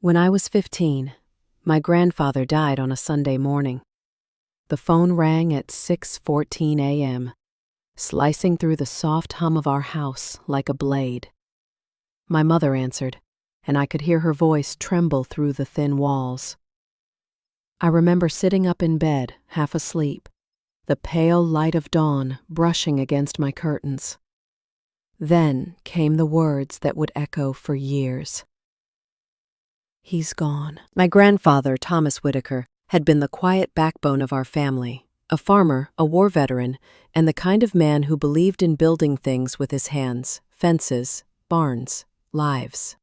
When I was 15, my grandfather died on a Sunday morning. The phone rang at 6:14 a.m., slicing through the soft hum of our house like a blade. My mother answered, and I could hear her voice tremble through the thin walls. I remember sitting up in bed, half asleep, the pale light of dawn brushing against my curtains. Then came the words that would echo for years. He's gone. My grandfather, Thomas Whitaker, had been the quiet backbone of our family, a farmer, a war veteran, and the kind of man who believed in building things with his hands, fences, barns, lives.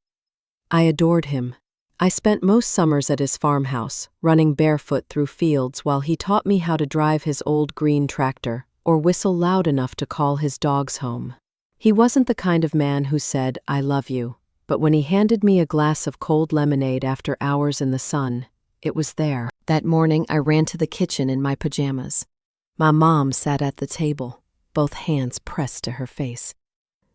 I adored him. I spent most summers at his farmhouse, running barefoot through fields while he taught me how to drive his old green tractor or whistle loud enough to call his dogs home. He wasn't the kind of man who said, "I love you," but when he handed me a glass of cold lemonade after hours in the sun, it was there. That morning, I ran to the kitchen in my pajamas. My mom sat at the table, both hands pressed to her face.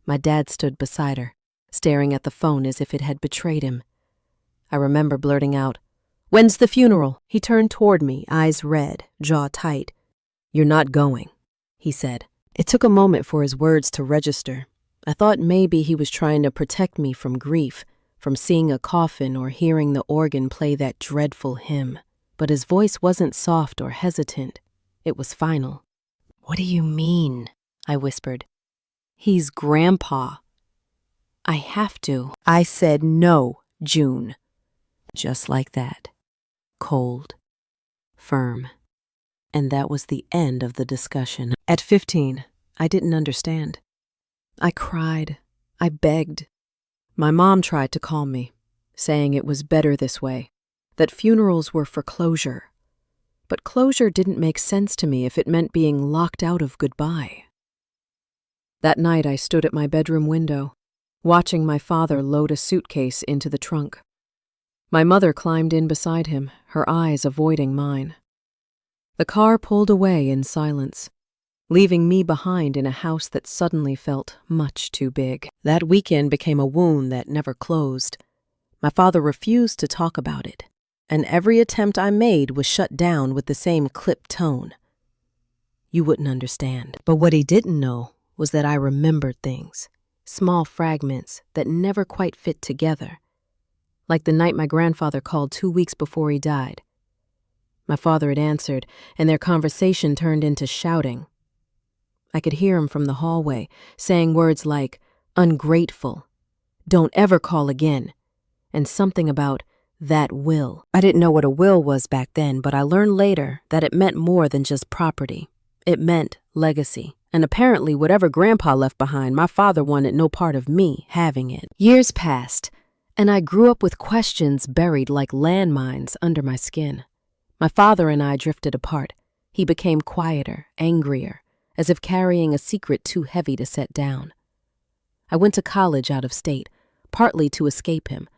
My dad stood beside her, staring at the phone as if it had betrayed him. I remember blurting out, "When's the funeral?" He turned toward me, eyes red, jaw tight. "You're not going," he said. It took a moment for his words to register. I thought maybe he was trying to protect me from grief, from seeing a coffin or hearing the organ play that dreadful hymn. But his voice wasn't soft or hesitant. It was final. "What do you mean?" I whispered. "He's Grandpa. I have to." I said, "No, June." Just like that. Cold. Firm. And that was the end of the discussion. At 15, I didn't understand. I cried. I begged. My mom tried to calm me, saying it was better this way, that funerals were for closure. But closure didn't make sense to me if it meant being locked out of goodbye. That night I stood at my bedroom window, watching my father load a suitcase into the trunk. My mother climbed in beside him, her eyes avoiding mine. The car pulled away in silence, leaving me behind in a house that suddenly felt much too big. That weekend became a wound that never closed. My father refused to talk about it, and every attempt I made was shut down with the same clipped tone. You wouldn't understand. But what he didn't know was that I remembered things, small fragments that never quite fit together. Like the night my grandfather called 2 weeks before he died. My father had answered, and their conversation turned into shouting. I could hear him from the hallway, saying words like, "ungrateful," "don't ever call again," and something about "that will." I didn't know what a will was back then, but I learned later that it meant more than just property. It meant legacy. And apparently whatever Grandpa left behind, my father wanted no part of me having it. Years passed, and I grew up with questions buried like landmines under my skin. My father and I drifted apart. He became quieter, angrier, as if carrying a secret too heavy to set down. I went to college out of state, partly to escape him,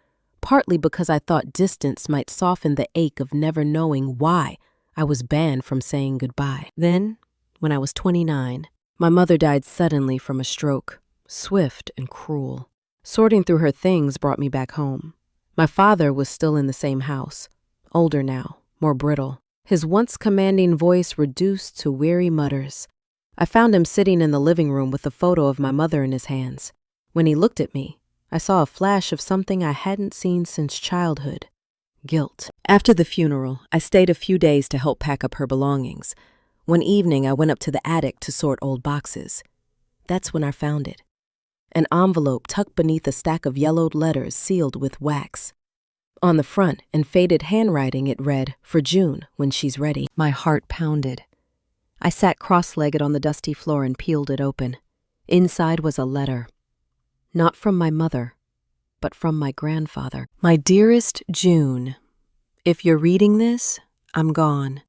partly because I thought distance might soften the ache of never knowing why I was banned from saying goodbye. Then, when I was 29, my mother died suddenly from a stroke, swift and cruel. Sorting through her things brought me back home. My father was still in the same house, older now, more brittle, his once commanding voice reduced to weary mutters. I found him sitting in the living room with a photo of my mother in his hands. When he looked at me, I saw a flash of something I hadn't seen since childhood: guilt. After the funeral, I stayed a few days to help pack up her belongings. One evening, I went up to the attic to sort old boxes. That's when I found it. An envelope tucked beneath a stack of yellowed letters sealed with wax. On the front, in faded handwriting, it read, "For June, when she's ready." My heart pounded. I sat cross-legged on the dusty floor and peeled it open. Inside was a letter. Not from my mother, but from my grandfather. "My dearest June, if you're reading this, I'm gone.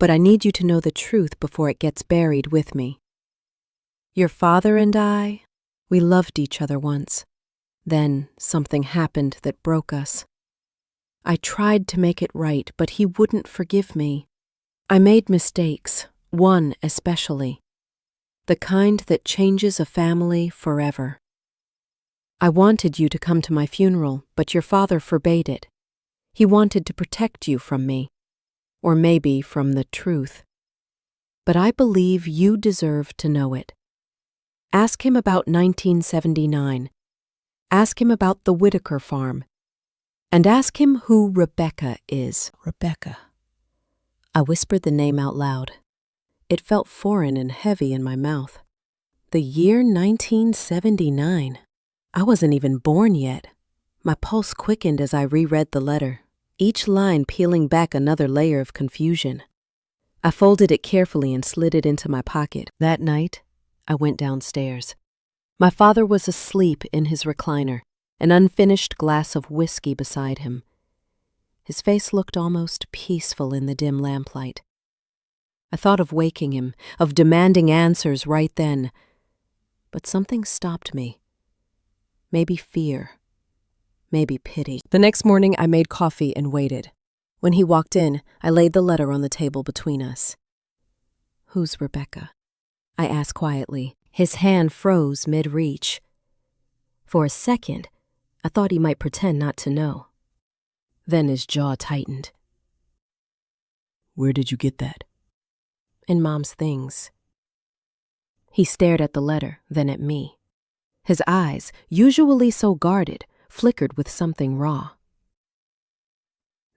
But I need you to know the truth before it gets buried with me. Your father and I, we loved each other once. Then something happened that broke us. I tried to make it right, but he wouldn't forgive me. I made mistakes, one especially, the kind that changes a family forever. I wanted you to come to my funeral, but your father forbade it. He wanted to protect you from me, or maybe from the truth. But I believe you deserve to know it. Ask him about 1979. Ask him about the Whitaker farm. And ask him who Rebecca is. Rebecca. I whispered the name out loud. It felt foreign and heavy in my mouth. The year 1979. I wasn't even born yet. My pulse quickened as I reread the letter, each line peeling back another layer of confusion. I folded it carefully and slid it into my pocket. That night, I went downstairs. My father was asleep in his recliner, an unfinished glass of whiskey beside him. His face looked almost peaceful in the dim lamplight. I thought of waking him, of demanding answers right then. But something stopped me. Maybe fear. Maybe pity. The next morning, I made coffee and waited. When he walked in, I laid the letter on the table between us. "Who's Rebecca?" I asked quietly. His hand froze mid-reach. For a second, I thought he might pretend not to know. Then his jaw tightened. "Where did you get that?" "In Mom's things." He stared at the letter, then at me. His eyes, usually so guarded, flickered with something raw.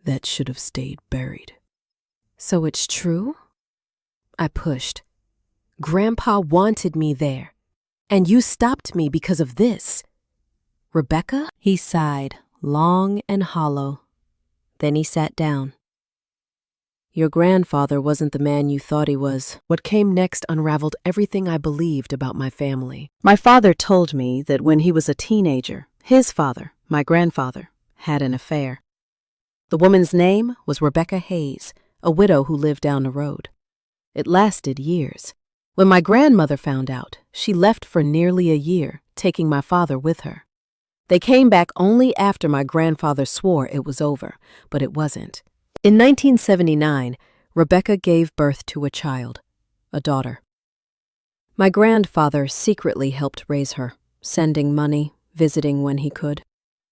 "That should have stayed buried." "So it's true?" I pushed. "Grandpa wanted me there, and you stopped me because of this." "Rebecca?" He sighed, long and hollow. Then he sat down. "Your grandfather wasn't the man you thought he was." What came next unraveled everything I believed about my family. My father told me that when he was a teenager, his father, my grandfather, had an affair. The woman's name was Rebecca Hayes, a widow who lived down the road. It lasted years. When my grandmother found out, she left for nearly a year, taking my father with her. They came back only after my grandfather swore it was over, but it wasn't. In 1979, Rebecca gave birth to a child, a daughter. My grandfather secretly helped raise her, sending money, visiting when he could.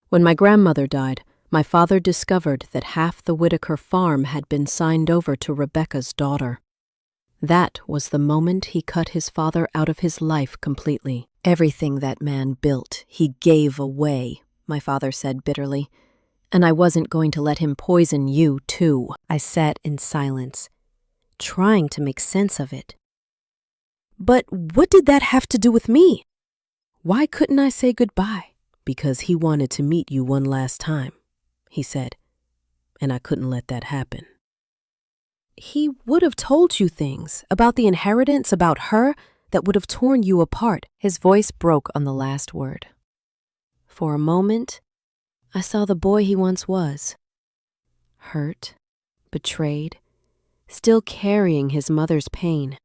When my grandmother died, my father discovered that half the Whitaker farm had been signed over to Rebecca's daughter. That was the moment he cut his father out of his life completely. "Everything that man built, he gave away," my father said bitterly. "And I wasn't going to let him poison you, too." I sat in silence, trying to make sense of it. "But what did that have to do with me? Why couldn't I say goodbye?" "Because he wanted to meet you one last time," he said, "and I couldn't let that happen." "He would have told you things about the inheritance, about her, that would have torn you apart." His voice broke on the last word. For a moment, I saw the boy he once was. Hurt, betrayed, still carrying his mother's pain.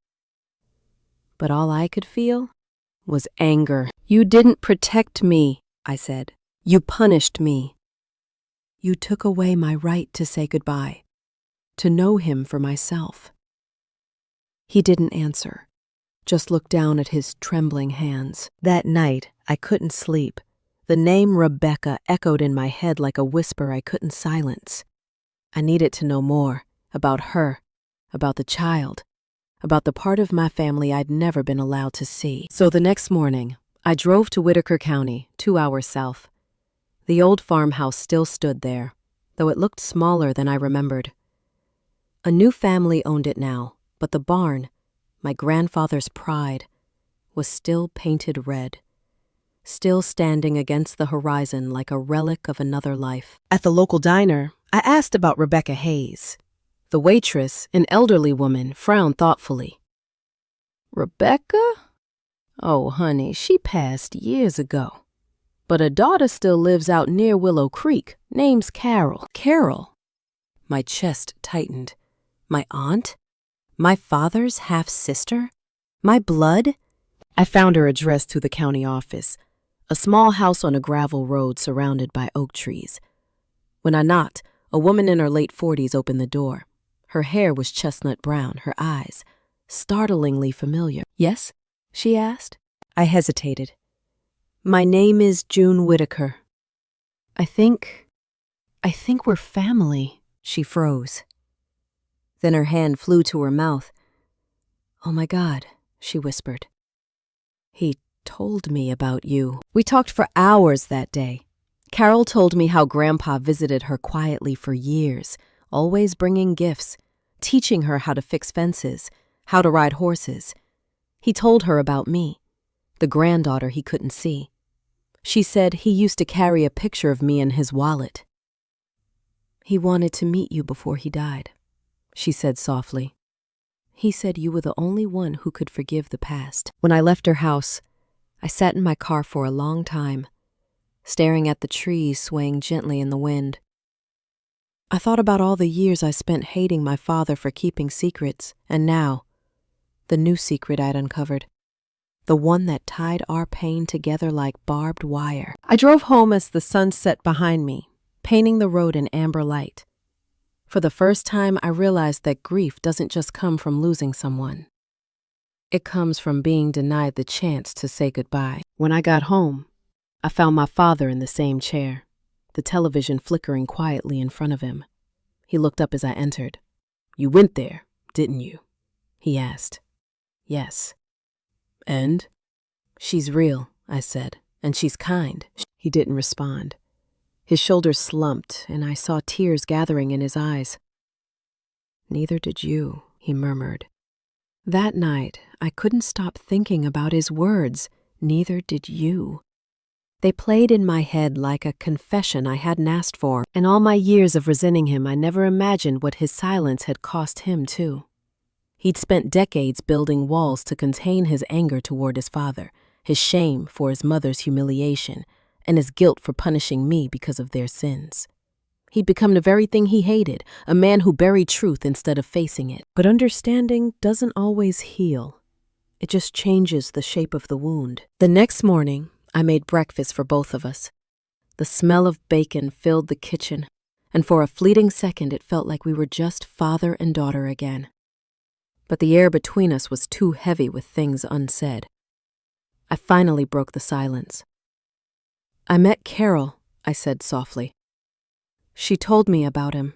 But all I could feel was anger. "You didn't protect me," I said. "You punished me. You took away my right to say goodbye, to know him for myself." He didn't answer, just looked down at his trembling hands. That night, I couldn't sleep. The name Rebecca echoed in my head like a whisper I couldn't silence. I needed to know more about her, about the child, about the part of my family I'd never been allowed to see. So the next morning, I drove to Whitaker County, 2 hours south. The old farmhouse still stood there, though it looked smaller than I remembered. A new family owned it now, but the barn, my grandfather's pride, was still painted red, still standing against the horizon like a relic of another life. At the local diner, I asked about Rebecca Hayes. The waitress, an elderly woman, frowned thoughtfully. "Rebecca? Oh, honey, she passed years ago. But a daughter still lives out near Willow Creek. Name's Carol." "Carol?" My chest tightened. My aunt? My father's half-sister? My blood? I found her address through the county office, a small house on a gravel road surrounded by oak trees. When I knocked, a woman in her late 40s opened the door. Her hair was chestnut brown, her eyes startlingly familiar. "Yes?" she asked. I hesitated. My name is June Whitaker. I think we're family." She froze. Then her hand flew to her mouth. "Oh my God," she whispered. "He told me about you." We talked for hours that day. Carol told me how Grandpa visited her quietly for years, always bringing gifts, teaching her how to fix fences, how to ride horses. He told her about me, the granddaughter he couldn't see. She said he used to carry a picture of me in his wallet. "He wanted to meet you before he died," she said softly. "He said you were the only one who could forgive the past." When I left her house, I sat in my car for a long time, staring at the trees swaying gently in the wind. I thought about all the years I spent hating my father for keeping secrets, and now, the new secret I'd uncovered. The one that tied our pain together like barbed wire. I drove home as the sun set behind me, painting the road in amber light. For the first time, I realized that grief doesn't just come from losing someone. It comes from being denied the chance to say goodbye. When I got home, I found my father in the same chair, the television flickering quietly in front of him. He looked up as I entered. "You went there, didn't you?" he asked. "Yes." "And?" "She's real," I said, "and she's kind." He didn't respond. His shoulders slumped, and I saw tears gathering in his eyes. "Neither did you," he murmured. That night, I couldn't stop thinking about his words, "Neither did you." They played in my head like a confession I hadn't asked for. In all my years of resenting him, I never imagined what his silence had cost him, too. He'd spent decades building walls to contain his anger toward his father, his shame for his mother's humiliation, and his guilt for punishing me because of their sins. He'd become the very thing he hated, a man who buried truth instead of facing it. But understanding doesn't always heal. It just changes the shape of the wound. The next morning, I made breakfast for both of us. The smell of bacon filled the kitchen, and for a fleeting second it felt like we were just father and daughter again. But the air between us was too heavy with things unsaid. I finally broke the silence. "I met Carol," I said softly. "She told me about him,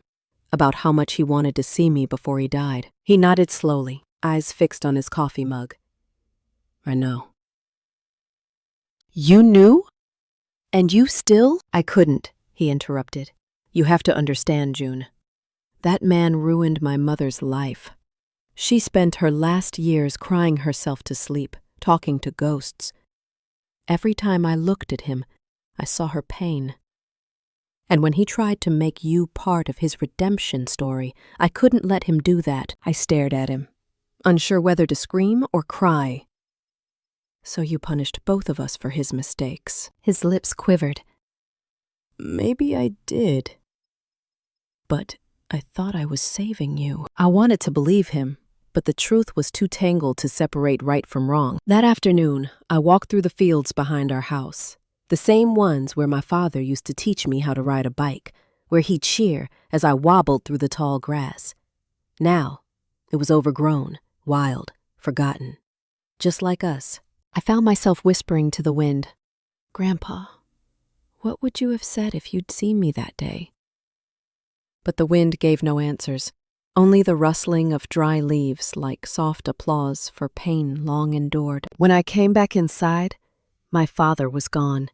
about how much he wanted to see me before he died." He nodded slowly, eyes fixed on his coffee mug. "I know." "You knew? And you still?" "I couldn't," he interrupted. "You have to understand, June. That man ruined my mother's life. She spent her last years crying herself to sleep, talking to ghosts. Every time I looked at him, I saw her pain. And when he tried to make you part of his redemption story, I couldn't let him do that." I stared at him, unsure whether to scream or cry. "So you punished both of us for his mistakes." His lips quivered. "Maybe I did. But I thought I was saving you." I wanted to believe him, but the truth was too tangled to separate right from wrong. That afternoon, I walked through the fields behind our house, the same ones where my father used to teach me how to ride a bike, where he'd cheer as I wobbled through the tall grass. Now, it was overgrown, wild, forgotten, just like us. I found myself whispering to the wind, "Grandpa, what would you have said if you'd seen me that day?" But the wind gave no answers. Only the rustling of dry leaves like soft applause for pain long endured. When I came back inside, my father was gone.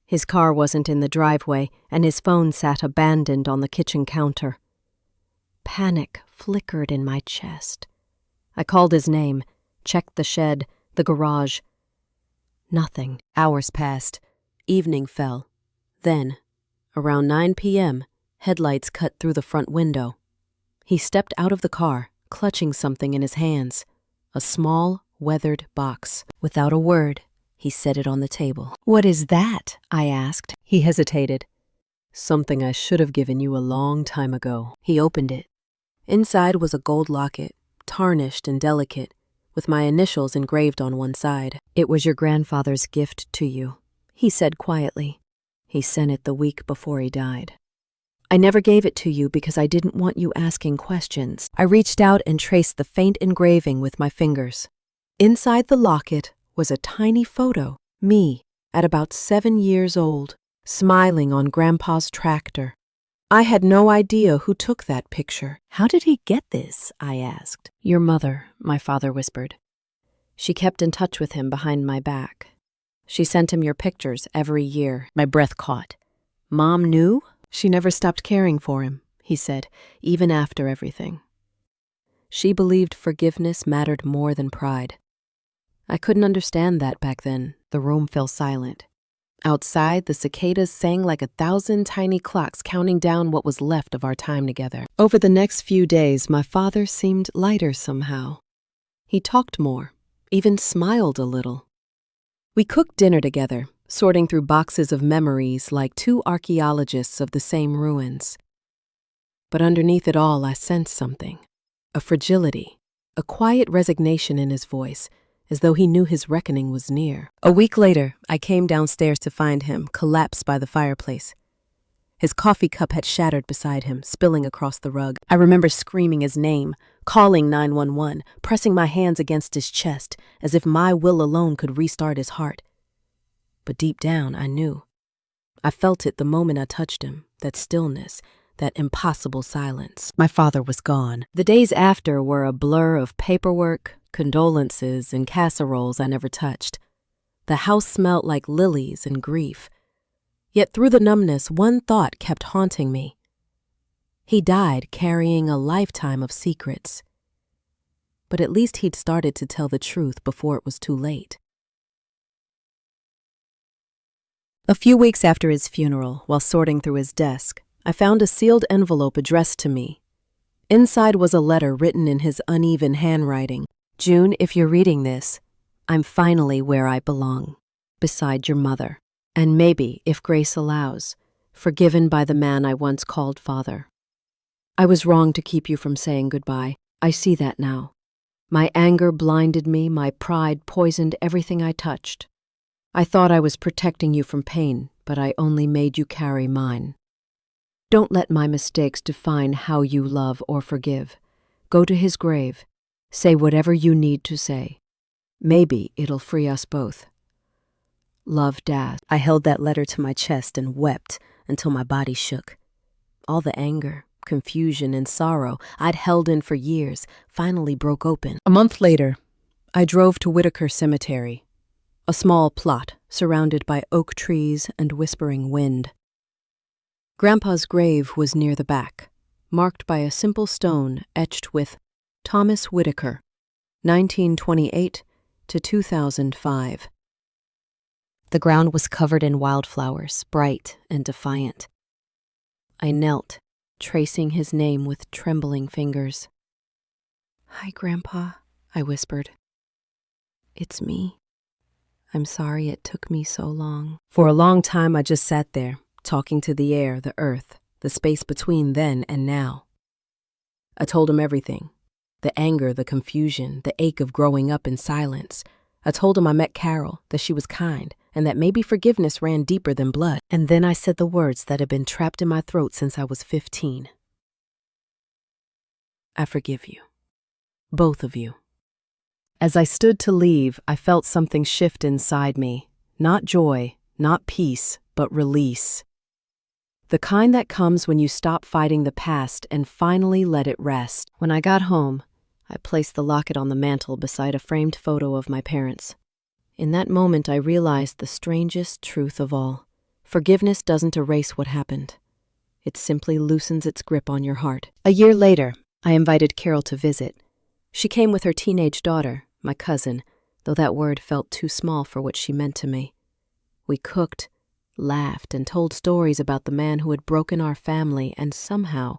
His car wasn't in the driveway, and his phone sat abandoned on the kitchen counter. Panic flickered in my chest. I called his name, checked the shed, the garage. Nothing. Hours passed. Evening fell. Then, around 9 p.m., headlights cut through the front window. He stepped out of the car, clutching something in his hands, a small, weathered box. Without a word, he set it on the table. "What is that?" I asked. He hesitated. "Something I should have given you a long time ago." He opened it. Inside was a gold locket, tarnished and delicate, with my initials engraved on one side. "It was your grandfather's gift to you," he said quietly. "He sent it the week before he died. I never gave it to you because I didn't want you asking questions." I reached out and traced the faint engraving with my fingers. Inside the locket was a tiny photo, me, at about 7 years old, smiling on Grandpa's tractor. I had no idea who took that picture. "How did he get this?" I asked. "Your mother," my father whispered. "She kept in touch with him behind my back. She sent him your pictures every year." My breath caught. Mom knew? "She never stopped caring for him," he said, "even after everything. She believed forgiveness mattered more than pride." I couldn't understand that back then. The room fell silent. Outside, the cicadas sang like 1,000 tiny clocks counting down what was left of our time together. Over the next few days, my father seemed lighter somehow. He talked more, even smiled a little. We cooked dinner together, sorting through boxes of memories like two archaeologists of the same ruins. But underneath it all, I sensed something, a fragility, a quiet resignation in his voice, as though he knew his reckoning was near. A week later, I came downstairs to find him, collapsed by the fireplace. His coffee cup had shattered beside him, spilling across the rug. I remember screaming his name, calling 911, pressing my hands against his chest, as if my will alone could restart his heart. But deep down, I knew. I felt it the moment I touched him, that stillness, that impossible silence. My father was gone. The days after were a blur of paperwork, condolences, and casseroles I never touched. The house smelled like lilies and grief. Yet through the numbness, one thought kept haunting me. He died carrying a lifetime of secrets. But at least he'd started to tell the truth before it was too late. A few weeks after his funeral, while sorting through his desk, I found a sealed envelope addressed to me. Inside was a letter written in his uneven handwriting. "June, if you're reading this, I'm finally where I belong, beside your mother, and maybe, if grace allows, forgiven by the man I once called father. I was wrong to keep you from saying goodbye. I see that now. My anger blinded me, my pride poisoned everything I touched. I thought I was protecting you from pain, but I only made you carry mine. Don't let my mistakes define how you love or forgive. Go to his grave. Say whatever you need to say. Maybe it'll free us both. Love, Dad." I held that letter to my chest and wept until my body shook. All the anger, confusion, and sorrow I'd held in for years finally broke open. A month later, I drove to Whitaker Cemetery, a small plot surrounded by oak trees and whispering wind. Grandpa's grave was near the back, marked by a simple stone etched with Thomas Whitaker, 1928 to 2005. The ground was covered in wildflowers, bright and defiant. I knelt, tracing his name with trembling fingers. "Hi, Grandpa," I whispered. "It's me. I'm sorry it took me so long." For a long time, I just sat there, talking to the air, the earth, the space between then and now. I told him everything. The anger, the confusion, the ache of growing up in silence. I told him I met Carol, that she was kind, and that maybe forgiveness ran deeper than blood. And then I said the words that had been trapped in my throat since I was 15. "I forgive you. Both of you." As I stood to leave, I felt something shift inside me. Not joy, not peace, but release. The kind that comes when you stop fighting the past and finally let it rest. When I got home, I placed the locket on the mantel beside a framed photo of my parents. In that moment, I realized the strangest truth of all. Forgiveness doesn't erase what happened. It simply loosens its grip on your heart. A year later, I invited Carol to visit. She came with her teenage daughter, my cousin, though that word felt too small for what she meant to me. We cooked, laughed, and told stories about the man who had broken our family and somehow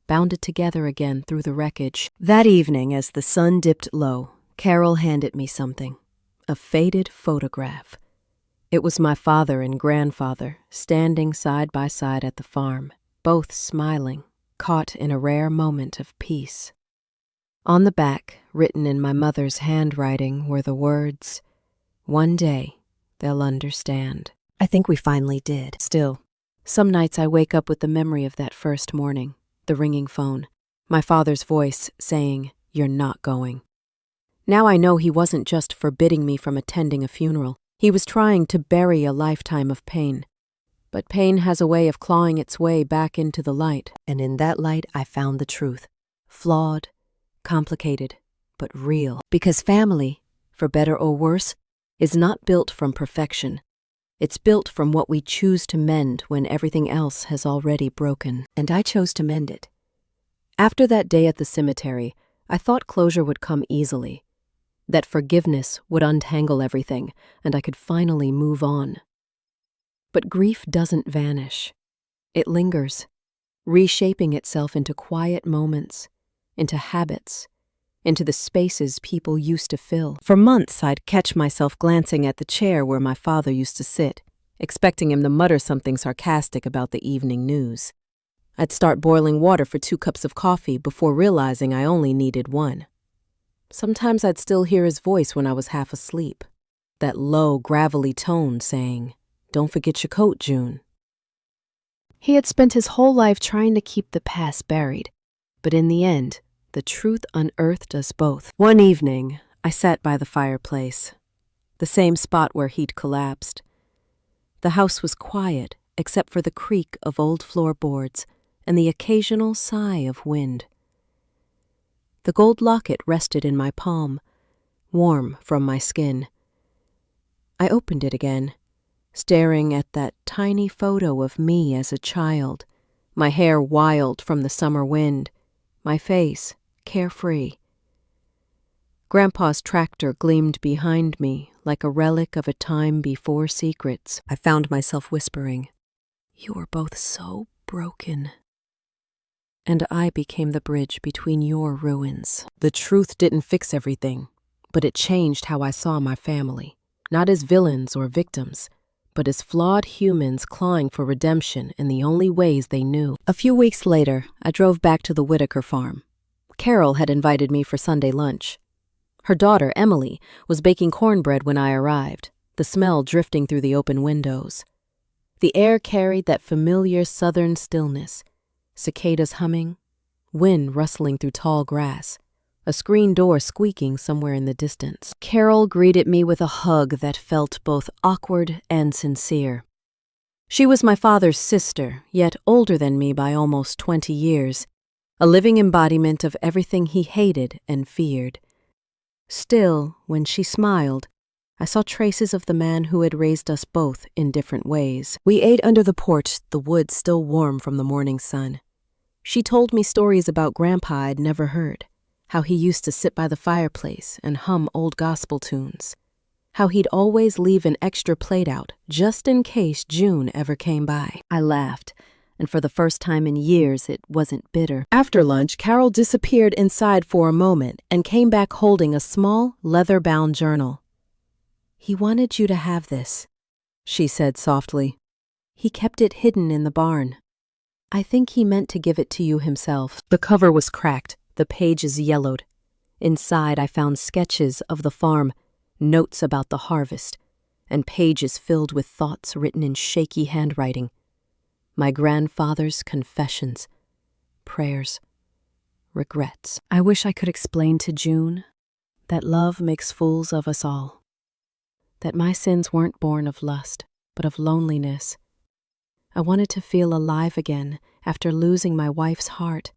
bound it together again through the wreckage. That evening, as the sun dipped low, Carol handed me something, a faded photograph. It was my father and grandfather standing side by side at the farm, both smiling, caught in a rare moment of peace. On the back, written in my mother's handwriting, were the words, "One day, they'll understand." I think we finally did. Still, some nights I wake up with the memory of that first morning, the ringing phone, my father's voice saying, "You're not going." Now I know he wasn't just forbidding me from attending a funeral. He was trying to bury a lifetime of pain. But pain has a way of clawing its way back into the light. And in that light, I found the truth. Flawed, complicated, but real. Because family, for better or worse, is not built from perfection. It's built from what we choose to mend when everything else has already broken. And I chose to mend it. After that day at the cemetery, I thought closure would come easily, that forgiveness would untangle everything, and I could finally move on. But grief doesn't vanish. It lingers, reshaping itself into quiet moments, into habits, into the spaces people used to fill. For months, I'd catch myself glancing at the chair where my father used to sit, expecting him to mutter something sarcastic about the evening news. I'd start boiling water for 2 cups of coffee before realizing I only needed 1. Sometimes I'd still hear his voice when I was half asleep, that low, gravelly tone saying, "Don't forget your coat, June." He had spent his whole life trying to keep the past buried, but in the end, the truth unearthed us both. One evening, I sat by the fireplace, the same spot where he'd collapsed. The house was quiet, except for the creak of old floorboards and the occasional sigh of wind. The gold locket rested in my palm, warm from my skin. I opened it again, staring at that tiny photo of me as a child, my hair wild from the summer wind, my face carefree. Grandpa's tractor gleamed behind me like a relic of a time before secrets. I found myself whispering, "You were both so broken." And I became the bridge between your ruins. The truth didn't fix everything, but it changed how I saw my family, not as villains or victims, but as flawed humans clawing for redemption in the only ways they knew. A few weeks later, I drove back to the Whitaker farm. Carol had invited me for Sunday lunch. Her daughter, Emily, was baking cornbread when I arrived, the smell drifting through the open windows. The air carried that familiar southern stillness, cicadas humming, wind rustling through tall grass, a screen door squeaking somewhere in the distance. Carol greeted me with a hug that felt both awkward and sincere. She was my father's sister, yet older than me by almost 20 years, a living embodiment of everything he hated and feared. Still, when she smiled, I saw traces of the man who had raised us both in different ways. We ate under the porch, the wood still warm from the morning sun. She told me stories about Grandpa I'd never heard, how he used to sit by the fireplace and hum old gospel tunes, how he'd always leave an extra plate out just in case June ever came by. I laughed, and for the first time in years, it wasn't bitter. After lunch, Carol disappeared inside for a moment and came back holding a small, leather-bound journal. "He wanted you to have this," she said softly. "He kept it hidden in the barn. I think he meant to give it to you himself." The cover was cracked, the pages yellowed. Inside, I found sketches of the farm, notes about the harvest, and pages filled with thoughts written in shaky handwriting. My grandfather's confessions, prayers, regrets. I wish I could explain to June that love makes fools of us all, that my sins weren't born of lust, but of loneliness. I wanted to feel alive again after losing my wife's heart,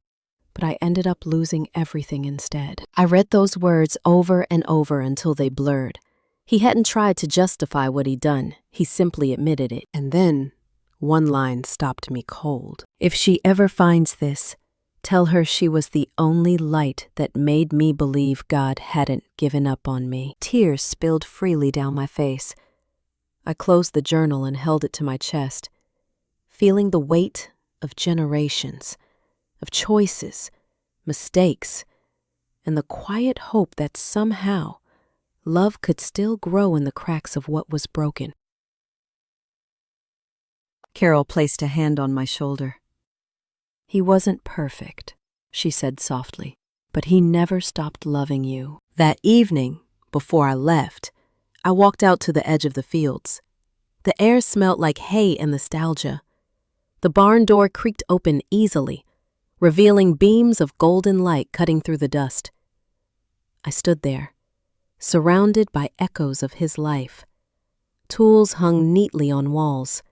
but I ended up losing everything instead. I read those words over and over until they blurred. He hadn't tried to justify what he'd done, he simply admitted it. And then one line stopped me cold. "If she ever finds this, tell her she was the only light that made me believe God hadn't given up on me." Tears spilled freely down my face. I closed the journal and held it to my chest, feeling the weight of generations, of choices, mistakes, and the quiet hope that somehow love could still grow in the cracks of what was broken. Carol placed a hand on my shoulder. "He wasn't perfect," she said softly, "but he never stopped loving you." That evening, before I left, I walked out to the edge of the fields. The air smelled like hay and nostalgia. The barn door creaked open easily, revealing beams of golden light cutting through the dust. I stood there, surrounded by echoes of his life, Tools hung neatly on walls,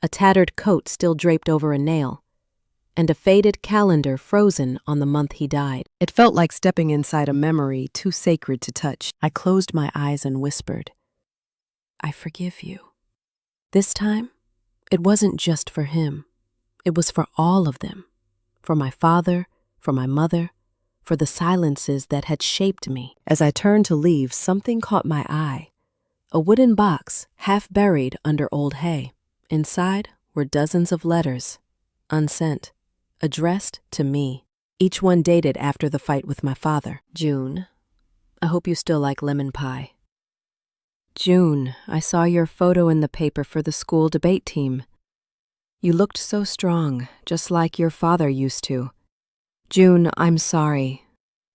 a tattered coat still draped over a nail, and a faded calendar frozen on the month he died. It felt like stepping inside a memory too sacred to touch. I closed my eyes and whispered, "I forgive you." This time, it wasn't just for him. It was for all of them. For my father, for my mother, for the silences that had shaped me. As I turned to leave, something caught my eye. A wooden box, half buried under old hay. Inside were dozens of letters, unsent, addressed to me, each one dated after the fight with my father. June, I hope you still like lemon pie. June, I saw your photo in the paper for the school debate team. You looked so strong, just like your father used to. June, I'm sorry.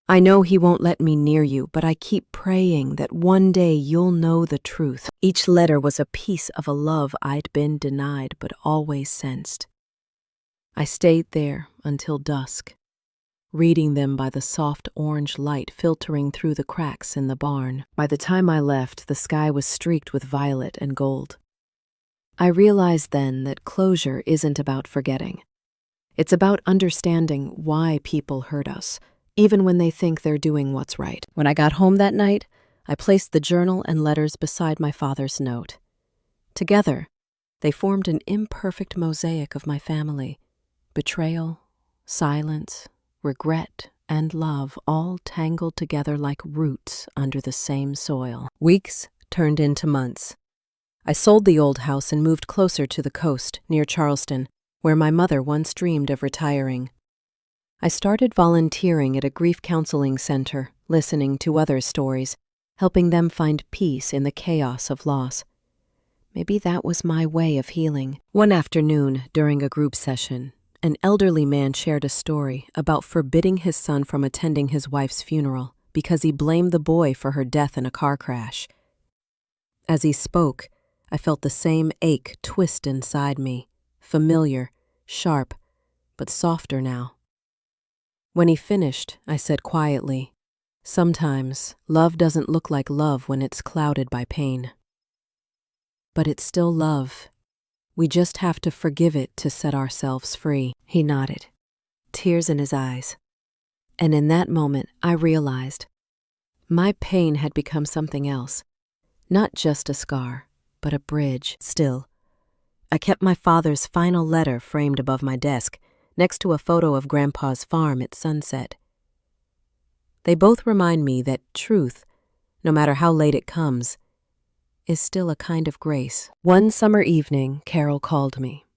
I know he won't let me near you, but I keep praying that one day you'll know the truth. Each letter was a piece of a love I'd been denied but always sensed. I stayed there until dusk, reading them by the soft orange light filtering through the cracks in the barn. By the time I left, the sky was streaked with violet and gold. I realized then that closure isn't about forgetting. It's about understanding why people hurt us, even when they think they're doing what's right. When I got home that night, I placed the journal and letters beside my father's note. Together, they formed an imperfect mosaic of my family. Betrayal, silence, regret, and love all tangled together like roots under the same soil. Weeks turned into months. I sold the old house and moved closer to the coast, near Charleston, where my mother once dreamed of retiring. I started volunteering at a grief counseling center, listening to others' stories, helping them find peace in the chaos of loss. Maybe that was my way of healing. One afternoon, during a group session, an elderly man shared a story about forbidding his son from attending his wife's funeral because he blamed the boy for her death in a car crash. As he spoke, I felt the same ache twist inside me, familiar, sharp, but softer now. When he finished, I said quietly, "Sometimes love doesn't look like love when it's clouded by pain. But it's still love. We just have to forgive it to set ourselves free." He nodded, tears in his eyes. And in that moment, I realized my pain had become something else, not just a scar, but a bridge. Still, I kept my father's final letter framed above my desk, next to a photo of Grandpa's farm at sunset. They both remind me that truth, no matter how late it comes, is still a kind of grace. One summer evening, Carol called me.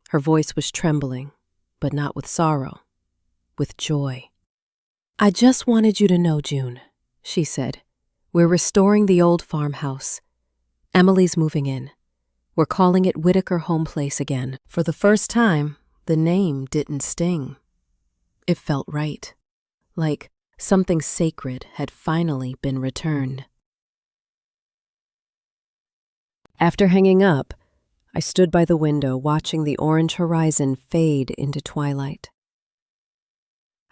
Her voice was trembling, but not with sorrow, with joy. "I just wanted you to know, June," she said. "We're restoring the old farmhouse. Emily's moving in. We're calling it Whitaker Home Place again." For the first time, the name didn't sting. It felt right, like something sacred had finally been returned. After hanging up, I stood by the window watching the orange horizon fade into twilight.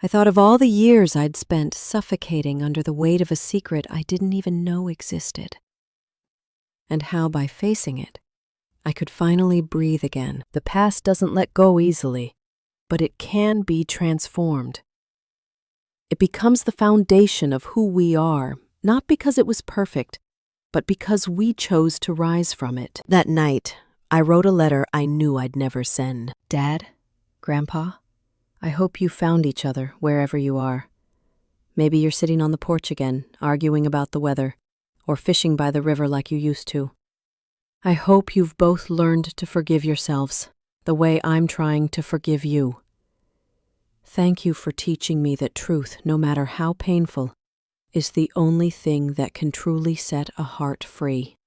I thought of all the years I'd spent suffocating under the weight of a secret I didn't even know existed, and how by facing it, I could finally breathe again. The past doesn't let go easily, but it can be transformed. It becomes the foundation of who we are, not because it was perfect, but because we chose to rise from it. That night, I wrote a letter I knew I'd never send. "Dad, Grandpa, I hope you found each other wherever you are. Maybe you're sitting on the porch again, arguing about the weather, or fishing by the river like you used to. I hope you've both learned to forgive yourselves, the way I'm trying to forgive you. Thank you for teaching me that truth, no matter how painful, is the only thing that can truly set a heart free.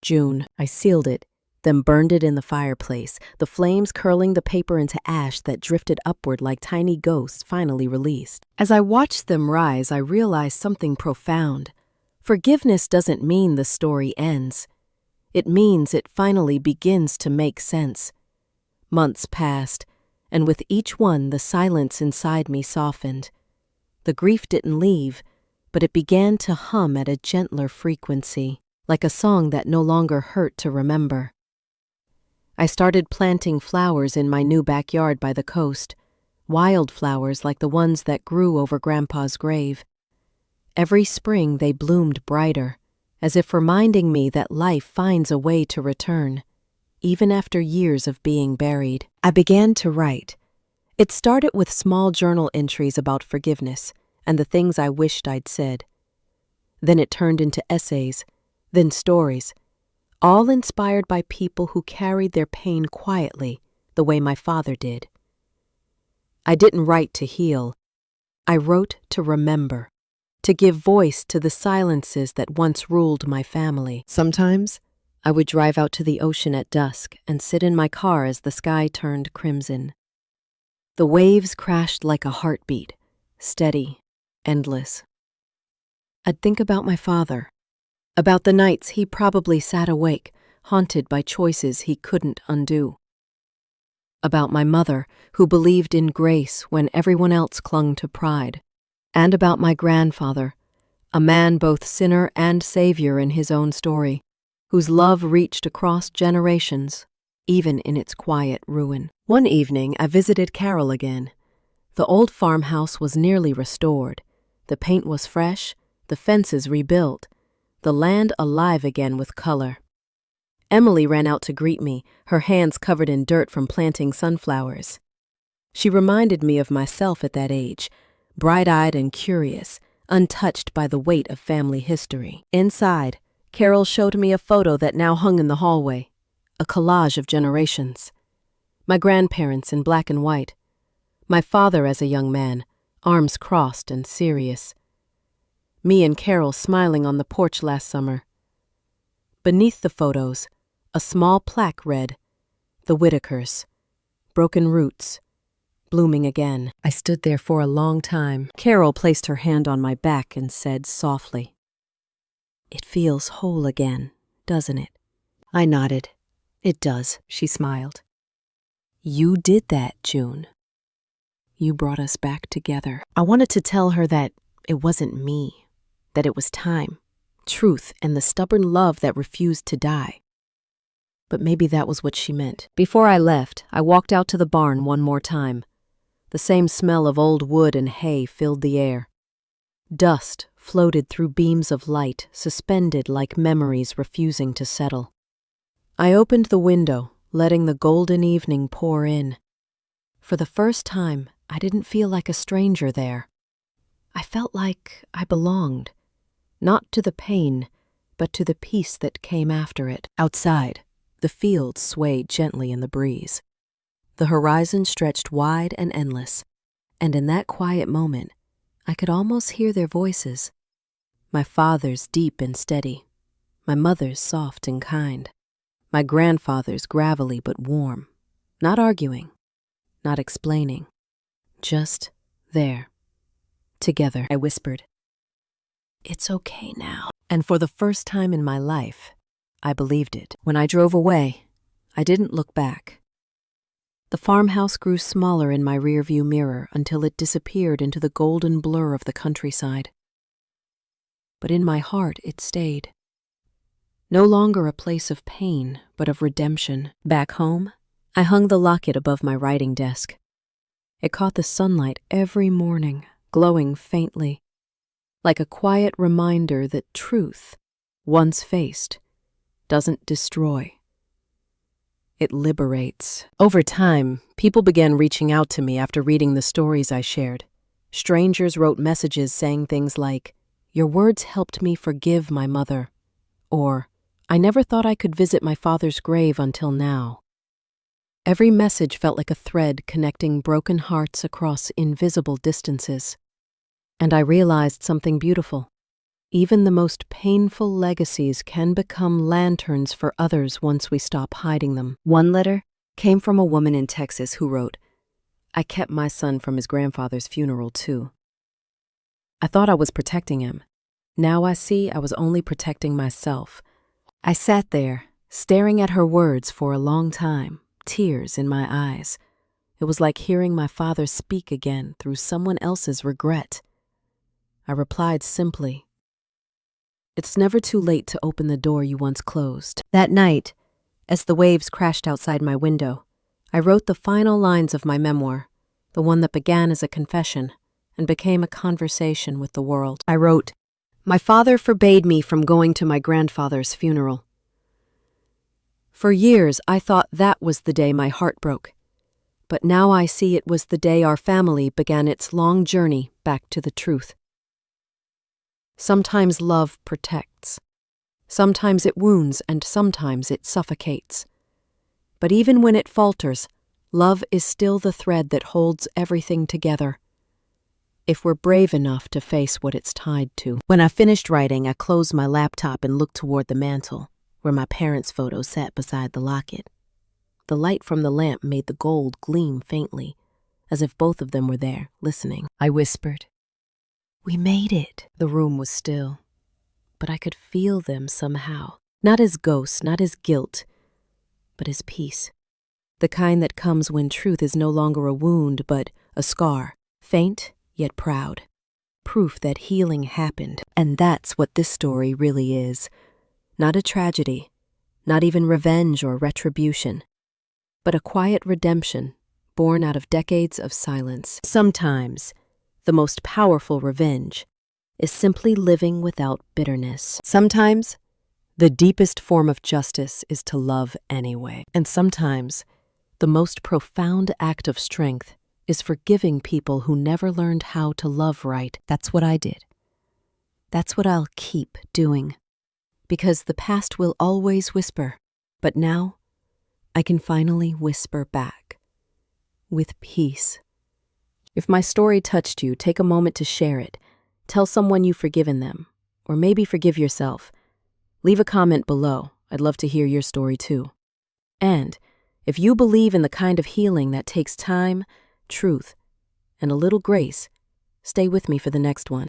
June." I sealed it, then burned it in the fireplace, the flames curling the paper into ash that drifted upward like tiny ghosts finally released. As I watched them rise, I realized something profound. Forgiveness doesn't mean the story ends. It means it finally begins to make sense. Months passed, and with each one the silence inside me softened. The grief didn't leave, but it began to hum at a gentler frequency. like a song that no longer hurt to remember. I started planting flowers in my new backyard by the coast, wildflowers like the ones that grew over Grandpa's grave. Every spring they bloomed brighter, as if reminding me that life finds a way to return, even after years of being buried. I began to write. It started with small journal entries about forgiveness and the things I wished I'd said. Then it turned into essays, then stories, all inspired by people who carried their pain quietly, the way my father did. I didn't write to heal. I wrote to remember, to give voice to the silences that once ruled my family. Sometimes, I would drive out to the ocean at dusk and sit in my car as the sky turned crimson. The waves crashed like a heartbeat, steady, endless. I'd think about my father, about the nights he probably sat awake, haunted by choices he couldn't undo. About my mother, who believed in grace when everyone else clung to pride. And about my grandfather, a man both sinner and savior in his own story, whose love reached across generations, even in its quiet ruin. One evening, I visited Carol again. The old farmhouse was nearly restored. The paint was fresh, the fences rebuilt, the land alive again with color. Emily ran out to greet me, her hands covered in dirt from planting sunflowers. She reminded me of myself at that age, bright-eyed and curious, untouched by the weight of family history. Inside, Carol showed me a photo that now hung in the hallway, a collage of generations. My grandparents in black and white, my father as a young man, arms crossed and serious. Me and Carol smiling on the porch last summer. Beneath the photos, a small plaque read, "The Whitakers, broken roots, blooming again." I stood there for a long time. Carol placed her hand on my back and said softly, "It feels whole again, doesn't it?" I nodded. "It does," she smiled. "You did that, June. You brought us back together." I wanted to tell her that it wasn't me, that it was time, truth, and the stubborn love that refused to die. But maybe that was what she meant. Before I left, I walked out to the barn one more time. The same smell of old wood and hay filled the air. Dust floated through beams of light, suspended like memories refusing to settle. I opened the window, letting the golden evening pour in. For the first time, I didn't feel like a stranger there. I felt like I belonged, not to the pain, but to the peace that came after it. Outside, the fields swayed gently in the breeze. The horizon stretched wide and endless, and in that quiet moment, I could almost hear their voices. My father's deep and steady, my mother's soft and kind, my grandfather's gravelly but warm, not arguing, not explaining, just there, together. I whispered, "It's okay now." And for the first time in my life, I believed it. When I drove away, I didn't look back. The farmhouse grew smaller in my rearview mirror until it disappeared into the golden blur of the countryside. But in my heart, it stayed. No longer a place of pain, but of redemption. Back home, I hung the locket above my writing desk. It caught the sunlight every morning, glowing faintly, like a quiet reminder that truth, once faced, doesn't destroy. It liberates. Over time, people began reaching out to me after reading the stories I shared. Strangers wrote messages saying things like, "Your words helped me forgive my mother," or, "I never thought I could visit my father's grave until now." Every message felt like a thread connecting broken hearts across invisible distances. And I realized something beautiful. Even the most painful legacies can become lanterns for others once we stop hiding them. One letter came from a woman in Texas who wrote, "I kept my son from his grandfather's funeral too. I thought I was protecting him. Now I see I was only protecting myself." I sat there, staring at her words for a long time, tears in my eyes. It was like hearing my father speak again through someone else's regret. I replied simply, It's never too late to open the door you once closed. That night, as the waves crashed outside my window, I wrote the final lines of my memoir, the one that began as a confession and became a conversation with the world. I wrote, "My father forbade me from going to my grandfather's funeral. For years, I thought that was the day my heart broke. But now I see it was the day our family began its long journey back to the truth. Sometimes love protects. Sometimes it wounds, and sometimes it suffocates. But even when it falters, love is still the thread that holds everything together, if we're brave enough to face what it's tied to." When I finished writing, I closed my laptop and looked toward the mantel, where my parents' photo sat beside the locket. The light from the lamp made the gold gleam faintly, as if both of them were there, listening. I whispered, "We made it." The room was still, but I could feel them somehow, not as ghosts, not as guilt, but as peace. The kind that comes when truth is no longer a wound, but a scar, faint yet proud, proof that healing happened. And that's what this story really is. Not a tragedy, not even revenge or retribution, but a quiet redemption born out of decades of silence. Sometimes, the most powerful revenge is simply living without bitterness. Sometimes, the deepest form of justice is to love anyway. And sometimes, the most profound act of strength is forgiving people who never learned how to love right. That's what I did. That's what I'll keep doing. Because the past will always whisper, but now I can finally whisper back with peace. If my story touched you, take a moment to share it. Tell someone you've forgiven them, or maybe forgive yourself. Leave a comment below. I'd love to hear your story too. And if you believe in the kind of healing that takes time, truth, and a little grace, stay with me for the next one.